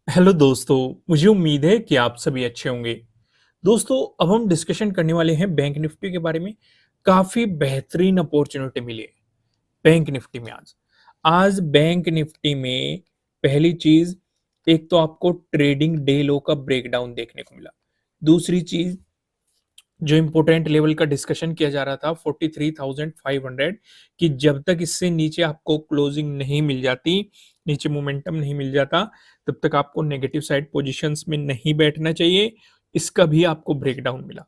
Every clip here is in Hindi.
हेलो दोस्तों, मुझे उम्मीद है कि आप सभी अच्छे होंगे। दोस्तों, अब हम डिस्कशन करने वाले हैं बैंक निफ्टी के बारे में। काफ़ी बेहतरीन अपॉर्चुनिटी मिली है बैंक निफ्टी में आज। आज बैंक निफ्टी में पहली चीज़, एक तो आपको ट्रेडिंग डे लो का ब्रेकडाउन देखने को मिला। दूसरी चीज़, जो इम्पोर्टेंट लेवल का डिस्कशन किया जा रहा था 43,500, कि जब तक इससे नीचे आपको क्लोजिंग नहीं मिल जाती, नीचे मोमेंटम नहीं मिल जाता, तब तक आपको नेगेटिव साइड पोजीशंस में नहीं बैठना चाहिए। इसका भी आपको ब्रेकडाउन मिला।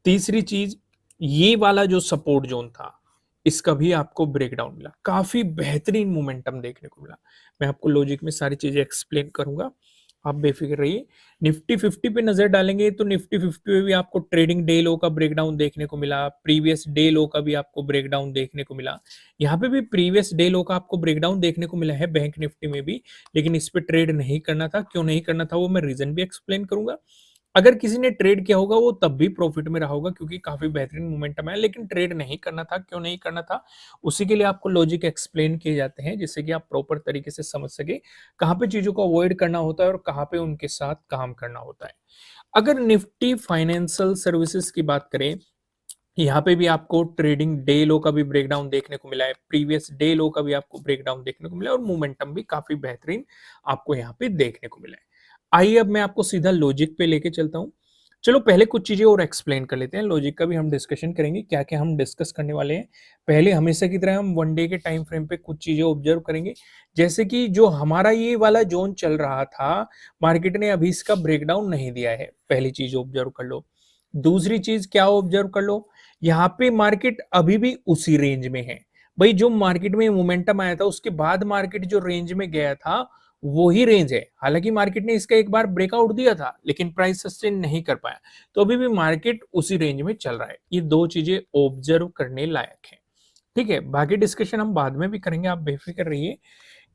तीसरी चीज, ये वाला जो सपोर्ट जोन था, इसका भी आपको ब्रेकडाउन मिला। काफी बेहतरीन मोमेंटम देखने को मिला। मैं आपको लॉजिक में सारी चीजें एक्सप्लेन करूंगा, आप बेफिक्र रहिए। निफ्टी 50 पे नजर डालेंगे तो निफ्टी 50 पे भी आपको ट्रेडिंग डे लो का ब्रेकडाउन देखने को मिला, प्रीवियस डे लो का भी आपको ब्रेकडाउन देखने को मिला। यहाँ पे भी प्रीवियस डे लो का आपको ब्रेकडाउन देखने को मिला है बैंक निफ्टी में भी, लेकिन इस पे ट्रेड नहीं करना था। क्यों नहीं करना था वो मैं रीजन भी एक्सप्लेन करूंगा। अगर किसी ने ट्रेड किया होगा वो तब भी प्रॉफिट में रहा होगा, क्योंकि काफी बेहतरीन मोमेंटम है। लेकिन ट्रेड नहीं करना था, क्यों नहीं करना था, उसी के लिए आपको लॉजिक एक्सप्लेन किए जाते हैं, जिससे कि आप प्रॉपर तरीके से समझ सके कहाँ पे चीजों को अवॉइड करना होता है और कहाँ पे उनके साथ काम करना होता है। अगर निफ्टी फाइनेंशियल सर्विसेज की बात करें, यहाँ पे भी आपको ट्रेडिंग डे लो का भी ब्रेकडाउन देखने को मिला है, प्रीवियस डे लो का भी आपको ब्रेकडाउन देखने को मिला है, और मोमेंटम भी काफी बेहतरीन आपको यहाँ पे देखने को मिला है। आइए अब मैं आपको सीधा लॉजिक पे लेके चलता हूँ। चलो पहले कुछ चीजें और एक्सप्लेन कर लेते हैं, लॉजिक का भी हम डिस्कशन करेंगे, क्या क्या हम डिस्कस करने वाले हैं। पहले हमेशा की तरह हम वन डे के टाइम फ्रेम पे कुछ चीजें ऑब्जर्व करेंगे। जैसे कि जो हमारा ये वाला जोन चल रहा था, मार्केट ने अभी इसका ब्रेकडाउन नहीं दिया है, पहली चीज ऑब्जर्व कर लो। दूसरी चीज क्या ऑब्जर्व कर लो, यहाँ पे मार्केट अभी भी उसी रेंज में है। भाई जो मार्केट में मोमेंटम आया था उसके बाद मार्केट जो रेंज में गया था वो ही रेंज है। हालांकि मार्केट ने इसका एक बार ब्रेकआउट दिया था, लेकिन प्राइस सस्टेन नहीं कर पाया, तो अभी भी मार्केट उसी रेंज में चल रहा है। ये दो चीजें ऑब्जर्व करने लायक है। ठीक है, बाकी डिस्कशन हम बाद में भी करेंगे, आप बेफिक्र रहिए।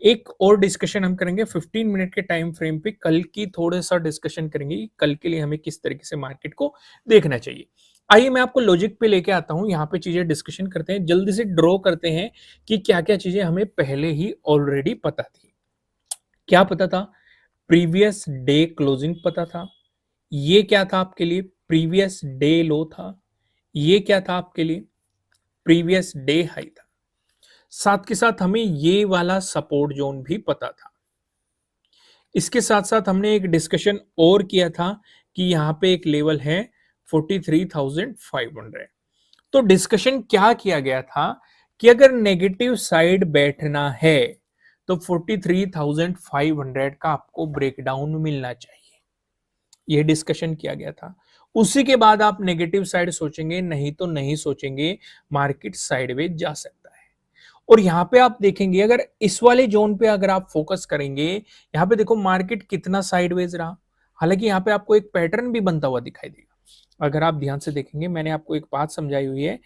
एक और डिस्कशन हम करेंगे 15 मिनट के टाइम फ्रेम पे, कल की थोड़ा सा डिस्कशन करेंगे कि कल के लिए हमें किस तरीके से मार्केट को देखना चाहिए। आइए मैं आपको लॉजिक पे लेके आता हूं, यहाँ पे चीजें डिस्कशन करते हैं, जल्दी से ड्रॉ करते हैं कि क्या क्या चीजें हमें पहले ही ऑलरेडी पता थी। क्या पता था? प्रीवियस डे क्लोजिंग पता था। ये क्या था आपके लिए? प्रीवियस डे लो था। ये क्या था आपके लिए? प्रीवियस डे हाई था। साथ के साथ हमें ये वाला सपोर्ट जोन भी पता था। इसके साथ साथ हमने एक डिस्कशन और किया था कि यहाँ पे एक लेवल है 43,500। तो डिस्कशन क्या किया गया था कि अगर नेगेटिव साइड बैठना है तो 43,500 का आपको ब्रेकडाउन मिलना चाहिए। यह डिस्कशन किया गया था। उसी के बाद आप नेगेटिव साइड सोचेंगे, नहीं तो नहीं सोचेंगे, मार्केट साइडवेज जा सकता है। और यहां पे आप देखेंगे, अगर इस वाले जोन पे अगर आप फोकस करेंगे, यहां पे देखो मार्केट कितना साइडवेज रहा। हालांकि यहां पे आपको एक पैटर्न भी बनता हुआ दिखाई देगा। अगर आप ध्यान से देखेंगे, मैंने आपको एक बात समझाई हुई है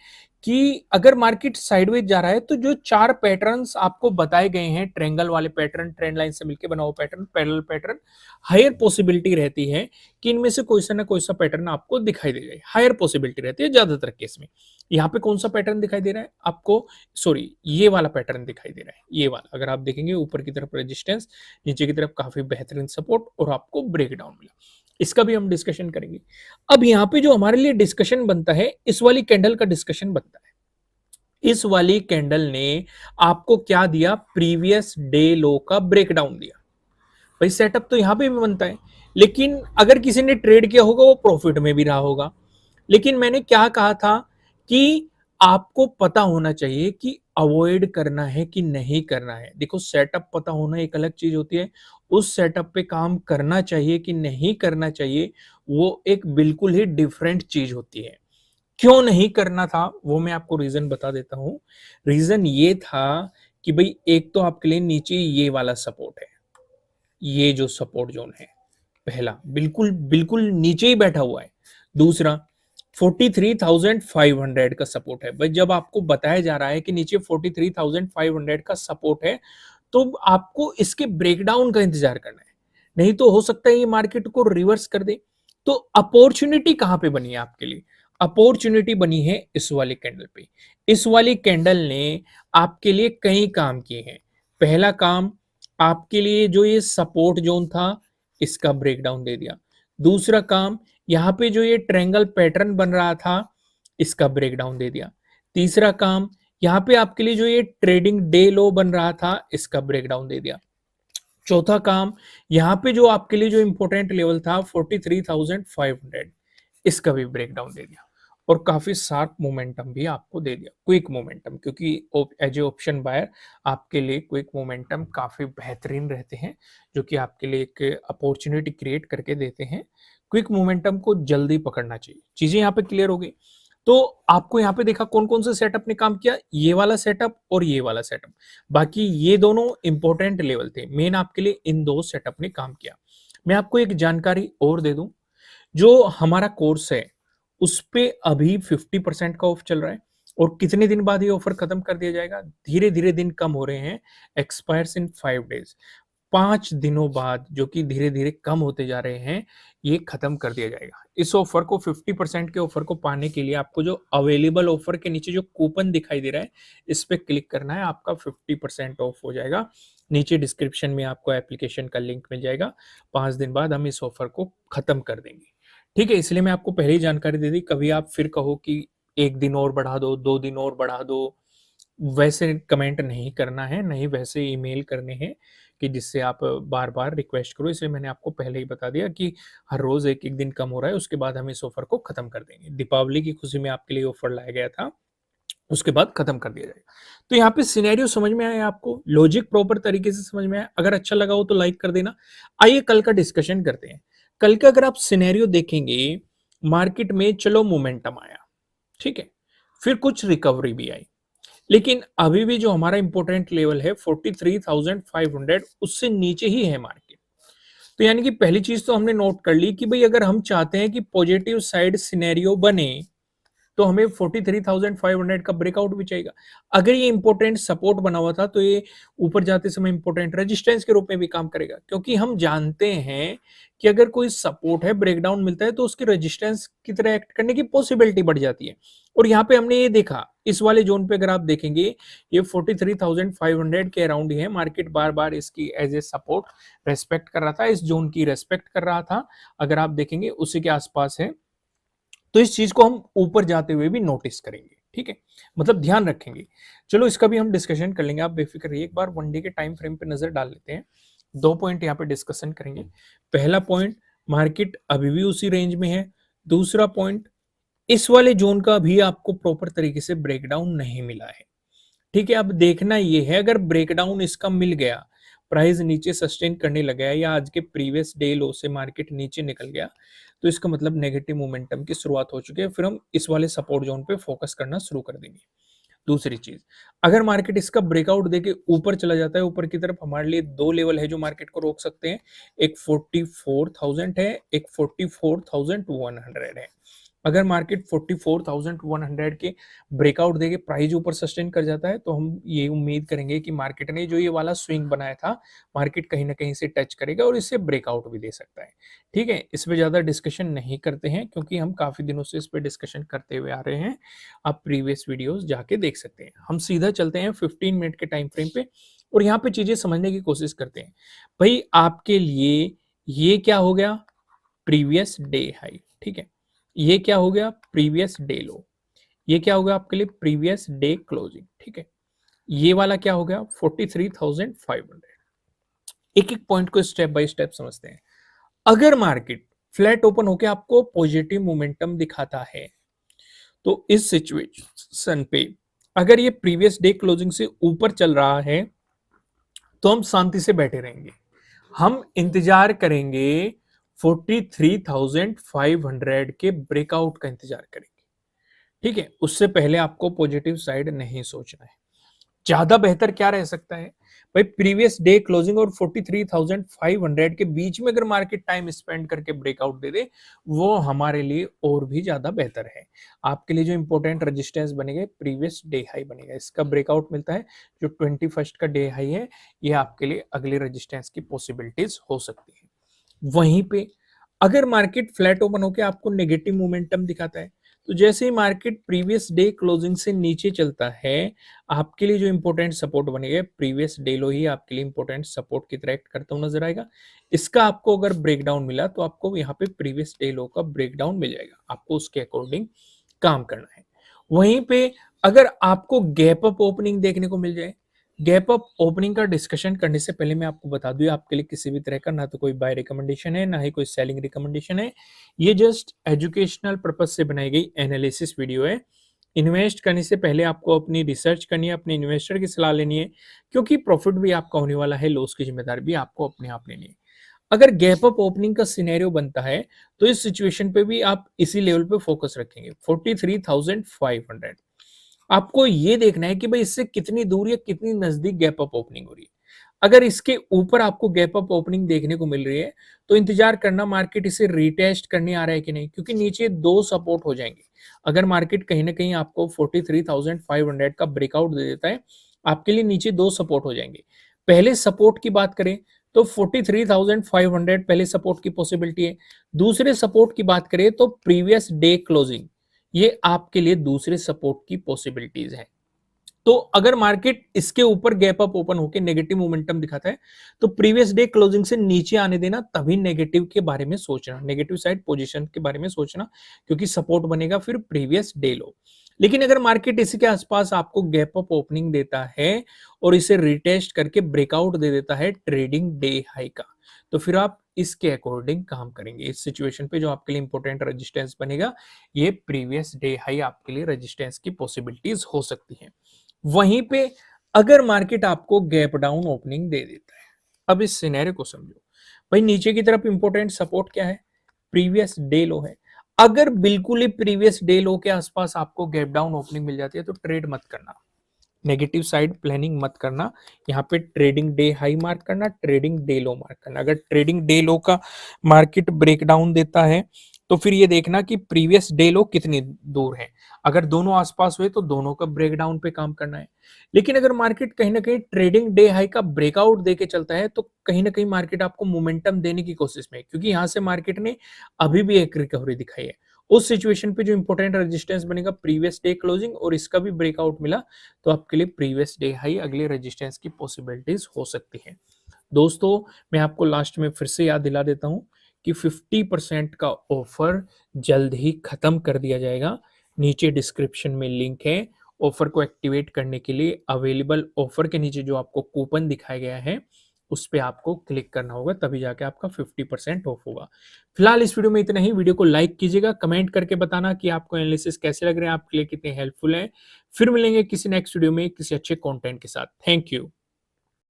कि अगर मार्केट साइडवेज जा रहा है तो जो चार पैटर्न्स आपको बताए गए हैं, ट्रेंगल वाले पैटर्न, ट्रेंड लाइन से मिलकर बना हुआ pattern, parallel pattern, higher possibility रहती है कि इनमें से कोई सा ना कोई सा पैटर्न आपको दिखाई देगा। हायर पॉसिबिलिटी रहती है ज्यादातर केस में। यहाँ पे कौन सा पैटर्न दिखाई दे रहा है आपको? सॉरी, ये वाला पैटर्न दिखाई दे रहा है। ये वाला अगर आप देखेंगे, ऊपर की तरफ रेजिस्टेंस, नीचे की तरफ काफी बेहतरीन सपोर्ट, और आपको ब्रेकडाउन मिला। इसका भी हम डिस्कशन करेंगे। अब यहाँ पे जो हमारे लिए डिस्कशन बनता है, इस वाली कैंडल का डिस्कशन बनता है। इस वाली कैंडल ने आपको क्या दिया? प्रीवियस डे लो का ब्रेकडाउन दिया। भाई सेटअप तो यहां पे भी बनता है, लेकिन अगर किसी ने ट्रेड किया होगा वो प्रॉफिट में भी रहा होगा। लेकिन मैंने क्या कहा था कि आपको पता होना चाहिए कि अवॉइड करना है कि नहीं करना है। देखो, सेटअप पता होना एक अलग चीज होती है, उस सेटअप पे काम करना चाहिए कि नहीं करना चाहिए, वो एक बिल्कुल ही डिफरेंट चीज होती है। क्यों नहीं करना था वो मैं आपको रीजन बता देता हूं। रीजन ये था कि भाई एक तो आपके लिए नीचे ये वाला सपोर्ट है, ये जो सपोर्ट जोन है, पहला बिल्कुल बिल्कुल नीचे ही बैठा हुआ है। दूसरा, 43,500 का सपोर्ट है। भाई जब आपको बताया जा रहा है कि नीचे 43,500 का सपोर्ट है, तो आपको इसके ब्रेकडाउन का इंतजार करना है, नहीं तो हो सकता है ये मार्केट को रिवर्स कर दे। तो अपॉर्चुनिटी कहां पे बनी है आपके लिए? अपॉर्चुनिटी बनी है इस वाली कैंडल पे। इस वाली कैंडल ने आपके लिए कई काम किए हैं। पहला काम, आपके लिए जो ये सपोर्ट जोन था, इसका ब्रेकडाउन दे दिया। दूसरा काम, यहाँ पे जो ये ट्रायंगल पैटर्न बन रहा था, इसका ब्रेकडाउन दे दिया। तीसरा काम, यहाँ पे आपके लिए जो ये ट्रेडिंग डे लो बन रहा था, इसका ब्रेकडाउन दे दिया। चौथा काम, यहाँ पे जो आपके लिए जो इंपॉर्टेंट लेवल था 43,500, इसका भी ब्रेकडाउन दे दिया और काफी शार्प मोमेंटम भी आपको दे दिया, क्विक मोमेंटम, क्योंकि एज ए ऑप्शन बायर आपके लिए क्विक मोमेंटम काफी बेहतरीन रहते हैं, जो कि आपके लिए एक अपॉर्चुनिटी क्रिएट करके देते हैं। क्विक मोमेंटम को जल्दी पकड़ना चाहिए। चीजें यहाँ पे क्लियर हो गई। तो आपको यहाँ पे देखा कौन कौन से सेटअप ने काम किया, ये वाला सेटअप और ये वाला सेटअप। बाकी ये दोनों इंपॉर्टेंट लेवल थे, मेन आपके लिए इन दो सेटअप ने काम किया। मैं आपको एक जानकारी और दे दूं, जो हमारा कोर्स है उस पे अभी 50% का ऑफ चल रहा है। और कितने दिन बाद ये ऑफर खत्म कर दिया जाएगा? धीरे धीरे दिन कम हो रहे हैं, एक्सपायर्स इन 5 डेज। 5 दिनों बाद, जो कि धीरे धीरे कम होते जा रहे हैं, ये खत्म कर दिया जाएगा। इस ऑफर को 50% के ऑफर को पाने के लिए आपको जो अवेलेबल ऑफर के नीचे जो कूपन दिखाई दे रहा है, इस पे क्लिक करना है, आपका 50% ऑफ हो जाएगा। नीचे डिस्क्रिप्शन में आपको एप्लीकेशन का लिंक मिल जाएगा। 5 दिन बाद हम इस ऑफर को खत्म कर देंगे। ठीक है, इसलिए मैं आपको पहले ही जानकारी दे दी। कभी आप फिर कहो कि 1 दिन और बढ़ा दो, 2 दिन और बढ़ा दो, वैसे कमेंट नहीं करना है, नहीं वैसे ईमेल करने हैं कि जिससे आप बार बार रिक्वेस्ट करो। इसलिए मैंने आपको पहले ही बता दिया कि हर रोज एक एक दिन कम हो रहा है, उसके बाद हम इस ऑफर को खत्म कर देंगे। दीपावली की खुशी में आपके लिए ऑफर लाया गया था, उसके बाद खत्म कर दिया जाएगा। तो यहाँ पे सिनेरियो समझ में आया आपको, लॉजिक प्रॉपर तरीके से समझ में आया? अगर अच्छा लगा हो तो लाइक कर देना। आइए कल का डिस्कशन करते हैं। कल का अगर आप सिनेरियो देखेंगे, मार्केट में चलो मोमेंटम आया, ठीक है, फिर कुछ रिकवरी भी आई, लेकिन अभी भी जो हमारा इंपॉर्टेंट लेवल है 43,500, उससे नीचे ही है मार्केट। तो यानी कि पहली चीज तो हमने नोट कर ली कि भाई अगर हम चाहते हैं कि पॉजिटिव साइड सिनेरियो बने, तो हमें 43,500 का ब्रेकआउट भी चाहिए। अगर ये इंपॉर्टेंट सपोर्ट बना हुआ था, तो ये ऊपर जाते समय इंपॉर्टेंट रेजिस्टेंस के रूप में भी काम करेगा, क्योंकि हम जानते हैं कि अगर कोई सपोर्ट है, ब्रेकडाउन मिलता है, तो उसकी रेजिस्टेंस की तरह एक्ट करने की पॉसिबिलिटी बढ़ जाती है। और यहाँ पे हमने ये देखा, इस वाले जोन पे अगर आप देखेंगे, ये 43,500 के अराउंड ही है। मार्केट बार बार इसकी एज ए सपोर्ट रेस्पेक्ट कर रहा था, इस जोन की रेस्पेक्ट कर रहा था। अगर आप देखेंगे उसी के आसपास है, तो इस चीज को हम ऊपर जाते हुए भी नोटिस करेंगे। ठीक है, मतलब ध्यान रखेंगे। चलो इसका भी हम डिस्कशन कर लेंगे, आप बेफिक्र रहिए। एक बार वन डे के टाइम फ्रेम पे नजर डाल लेते हैं। 2 पॉइंट यहाँ पे डिस्कशन करेंगे। पहला पॉइंट, मार्केट अभी भी उसी रेंज में है। दूसरा पॉइंट, इस वाले जोन का भी आपको प्रॉपर तरीके से ब्रेकडाउन नहीं मिला है। ठीक है, अब देखना ये है, अगर ब्रेकडाउन इसका मिल गया, प्राइस नीचे सस्टेन करने लगा है, या आज के प्रीवियस डे लो से मार्केट नीचे निकल गया, तो इसका मतलब नेगेटिव मोमेंटम की शुरुआत हो चुकी है। फिर हम इस वाले सपोर्ट जोन पे फोकस करना शुरू कर देंगे। दूसरी चीज, अगर मार्केट इसका ब्रेकआउट देके ऊपर चला जाता है, ऊपर की तरफ, हमारे लिए दो लेवल है जो मार्केट को रोक सकते हैं। एक 44,000 है, एक 44,100 है। अगर मार्केट 44,100 के ब्रेकआउट देके प्राइस ऊपर सस्टेन कर जाता है, तो हम ये उम्मीद करेंगे कि मार्केट ने जो ये वाला स्विंग बनाया था, मार्केट कहीं ना कहीं से टच करेगा और इससे ब्रेकआउट भी दे सकता है। ठीक है, इस पे ज्यादा डिस्कशन नहीं करते हैं, क्योंकि हम काफी दिनों से इस पे डिस्कशन करते हुए आ रहे हैं। आप प्रीवियस वीडियोस जाके देख सकते हैं। हम सीधा चलते हैं 15 मिनट के टाइम फ्रेम पे, और यहाँ पे चीजें समझने की कोशिश करते हैं। भाई आपके लिए ये क्या हो गया? Previous day high. ठीक है, ये क्या हो गया? प्रीवियस डे लो। ये क्या हो गया आपके लिए? Previous day closing. ठीक है, ये वाला क्या हो गया? 43,500। एक एक पॉइंट को स्टेप बाय स्टेप समझते हैं। अगर मार्केट फ्लैट ओपन होकर आपको पॉजिटिव मोमेंटम दिखाता है, तो इस सिचुएशन पे अगर ये प्रीवियस डे क्लोजिंग से ऊपर चल रहा है, तो हम शांति से बैठे रहेंगे। हम इंतजार करेंगे, 43,500 के ब्रेकआउट का इंतजार करेंगे। ठीक है, उससे पहले आपको पॉजिटिव साइड नहीं सोचना है। ज्यादा बेहतर क्या रह सकता है भाई? प्रीवियस डे क्लोजिंग और 43,500 के बीच में अगर मार्केट टाइम स्पेंड करके ब्रेकआउट दे दे, वो हमारे लिए और भी ज्यादा बेहतर है। आपके लिए जो इंपॉर्टेंट रेजिस्टेंस बनेगा, प्रीवियस डे हाई बनेगा, इसका ब्रेकआउट मिलता है, जो 21 का डे हाई है, ये आपके लिए अगले रेजिस्टेंस की पॉसिबिलिटीज हो सकती है। वहीं पे अगर मार्केट फ्लैट ओपन होकर आपको नेगेटिव मोमेंटम दिखाता है, तो जैसे ही मार्केट प्रीवियस डे क्लोजिंग से नीचे चलता है, आपके लिए जो इंपॉर्टेंट सपोर्ट बनेगा प्रीवियस डे लो ही आपके लिए इंपॉर्टेंट सपोर्ट की तरह एक्ट करता हुआ नजर आएगा। इसका आपको अगर ब्रेकडाउन मिला तो आपको यहाँ पे प्रीवियस डे लो का ब्रेकडाउन मिल जाएगा, आपको उसके अकॉर्डिंग काम करना है। वहीं पे अगर आपको गैप अप ओपनिंग देखने को मिल जाए, गैप अप ओपनिंग का डिस्कशन करने से पहले मैं आपको बता दूं, आपके लिए किसी भी तरह का ना तो कोई बाय रिकमेंडेशन है, ना ही कोई सेलिंग रिकमेंडेशन है। ये जस्ट एजुकेशनल पर्पज से बनाई गई एनालिसिस वीडियो है। इन्वेस्ट करने से पहले आपको अपनी रिसर्च करनी है, अपने इन्वेस्टर की सलाह लेनी है, क्योंकि प्रॉफिट भी आपका होने वाला है, लॉस की जिम्मेदारी भी आपको अपने आप लेनी है। अगर गैप अप ओपनिंग का सिनेरियो बनता है तो इस सिचुएशन पे भी आप इसी लेवल पे फोकस रखेंगे, 43,500। आपको ये देखना है कि भाई इससे कितनी दूर या कितनी नजदीक गैप अप ओपनिंग हो रही है। अगर इसके ऊपर आपको गैप अप ओपनिंग देखने को मिल रही है तो इंतजार करना मार्केट इसे रीटेस्ट करने आ रहा है कि नहीं, क्योंकि नीचे दो सपोर्ट हो जाएंगे। अगर मार्केट कहीं ना कहीं आपको 43,500 का ब्रेकआउट दे देता है, आपके लिए नीचे दो सपोर्ट हो जाएंगे। पहले सपोर्ट की बात करें तो 43,500 पहले सपोर्ट की पॉसिबिलिटी है। दूसरे सपोर्ट की बात करें तो प्रीवियस डे क्लोजिंग, ये आपके लिए दूसरे सपोर्ट की पॉसिबिलिटीज है। तो अगर मार्केट इसके ऊपर गैप अप ओपन होकर नेगेटिव मोमेंटम दिखाता है तो प्रीवियस डे क्लोजिंग से नीचे आने देना, तभी नेगेटिव के बारे में सोचना, नेगेटिव साइड पोजीशन के बारे में सोचना, क्योंकि सपोर्ट बनेगा फिर प्रीवियस डे लो। लेकिन अगर मार्केट इसी के आसपास आपको गैप अप ओपनिंग देता है और इसे रिटेस्ट करके ब्रेकआउट दे देता है ट्रेडिंग डे हाई का, तो फिर आप इसके अकॉर्डिंग काम करेंगे। इस सिचुएशन पे जो आपके लिए इंपॉर्टेंट रेजिस्टेंस बनेगा, ये प्रीवियस डे हाई आपके लिए रेजिस्टेंस की पॉसिबिलिटीज हो सकती हैं। वहीं पे अगर मार्केट आपको गैप डाउन ओपनिंग दे देता है, अब इस सिनेरियो को समझो। भाई नीचे की तरफ इंपॉर्टेंट सपोर्ट क्या है, प्रीवियस डे लो है। अगर बिल्कुल ही प्रीवियस डे लो के आसपास आपको गैप डाउन ओपनिंग मिल जाती है तो ट्रेड मत करना, नेगेटिव साइड प्लानिंग मत करना। यहाँ पे ट्रेडिंग डे हाई मार्क करना, ट्रेडिंग डे लो मार्क करना। अगर ट्रेडिंग डे लो का मार्केट ब्रेकडाउन देता है तो फिर ये देखना कि प्रीवियस डे लो कितनी दूर है। अगर दोनों आसपास हुए तो दोनों का ब्रेकडाउन पे काम करना है। लेकिन अगर मार्केट कहीं ना कहीं ट्रेडिंग डे हाई का ब्रेकआउट देके चलता है तो कहीं ना कहीं मार्केट आपको मोमेंटम देने की कोशिश में है, क्योंकि यहाँ से मार्केट ने अभी भी एक रिकवरी दिखाई है। उस सिचुएशन पे जो इंपॉर्टेंट रेजिस्टेंस बनेगा प्रीवियस डे क्लोजिंग, और इसका भी ब्रेकआउट मिला तो आपके लिए प्रीवियस डे हाई अगले रेजिस्टेंस की पॉसिबिलिटीज हो सकती है। दोस्तों, मैं आपको लास्ट में फिर से याद दिला देता हूं कि 50% का ऑफर जल्द ही खत्म कर दिया जाएगा। नीचे डिस्क्रिप्शन में लिंक है, ऑफर को एक्टिवेट करने के लिए अवेलेबल ऑफर के नीचे जो आपको कूपन दिखाया गया है उस पे आपको क्लिक करना होगा, तभी जाके आपका 50% ऑफ होगा। फिलहाल इस वीडियो में इतना ही। वीडियो को लाइक कीजिएगा, कमेंट करके बताना कि आपको एनालिसिस कैसे लग रहे हैं, आपके लिए कितने हेल्पफुल है। फिर मिलेंगे किसी नेक्स्ट वीडियो में किसी अच्छे कंटेंट के साथ। Thank you.